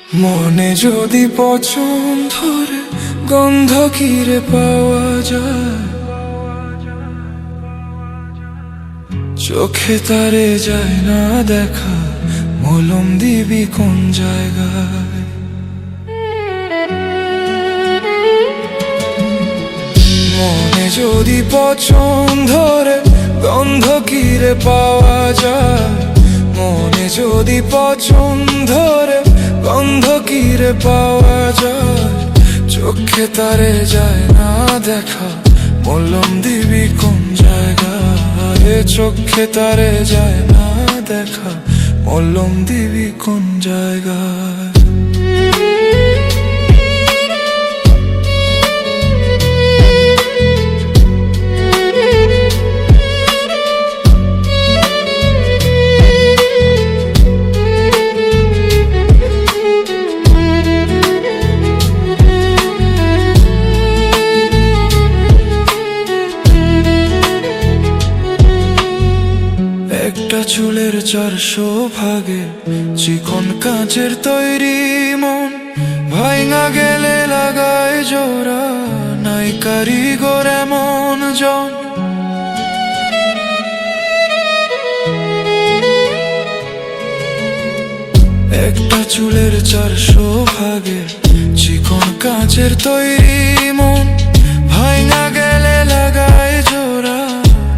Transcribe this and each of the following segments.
মনে যদি পছন্দের গন্ধ কিরে পাওয়া যায়, চোখে তারে যায় না দেখা, মলম দিবি কোন জায়গায়? মনে যদি পছন্দের গন্ধ কিরে পাওয়া যায়, মনে যদি পছন্দের গন্ধ কিরে পাওয়া যায়, চোখে তারে যায় না দেখা, মলম দিবি কোন জায়গায়? চোখে তারে যায় না দেখা, মলম দিবি কোন জায়গায়? একটা চুলের 400 ভাগে চিকন কাঁচের তৈরি মন, ভাঙা গেলে লাগায় জোড়া, নাই কারিগর এমন জন। একটা চুলের 400 ভাগে চিকন কাঁচের তৈরি মন, ভাঙা গেলে লাগায় জোড়া,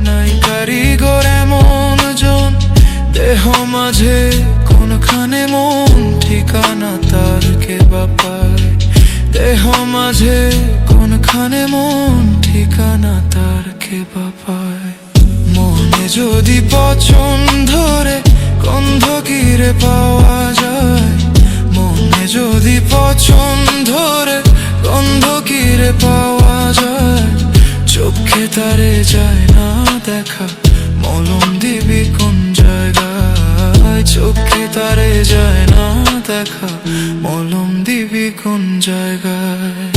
নাই কারিগর এমন জন। দেহ মাঝে কোনখানে মন, ঠিকানা তার কে বা পায়? দেহ মাঝে কোনখানে মন, ঠিকানা তার কে বা পায়? মনে যদি পছন্দের গন্ধ কিরে পাওয়া যায়, মনে যদি পছন্দের গন্ধ কিরে পাওয়া যায়, চোখে তারে যায় না দেখা, মলম দিবি কোন জায়গায়? চোখে তারে যায় না দেখা, মলম দিবি কোন জায়গায়?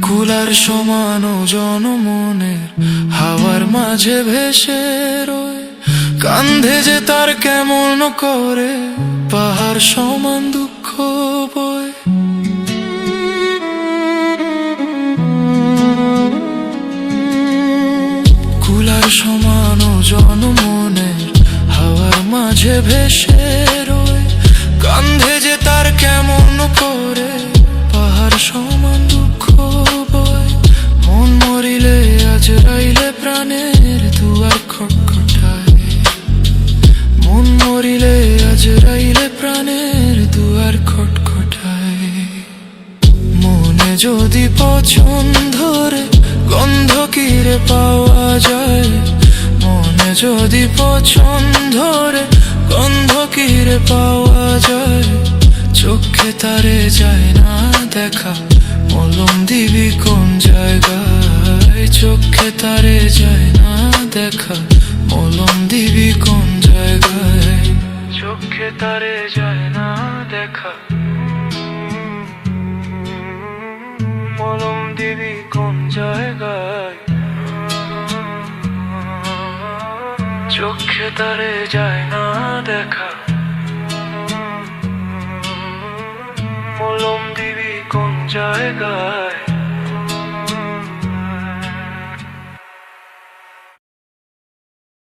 কুলার সমান জনমনের হাওয়ার মাঝে ভেসে রয়, কান্ধে যে তার কেমন করে পাহাড় সমান দুঃখ বয়। কুলার সমান জনমনের হাওয়ার মাঝে ভেসে রয়, কান্ধে যে তার কেমন করে পাহাড় সমান দুঃখ বয়। মন মরিলে আজরাইলে প্রাণের দুয়ার খটখটায়, মন মরিলে আজরাইলে প্রাণের দুয়ার খটখটায়। মনে যদি পছন্দের গন্ধ কিরে পাওয়া যায়, মনে যদি পছন্দের গন্ধ কিরে পাওয়া যায়, চোখে তারে যায় না দেখা, মলম দিবি কোন জায়গায়? চোখে তারে যায় না দেখা, মলম দিবি কোন জায়গায়? চোখে তারে যায় না দেখা, মলম দিবি কোন জায়গায়? চোখে তারে যায় না দেখা, মলম দিবি কোন জায়গায়?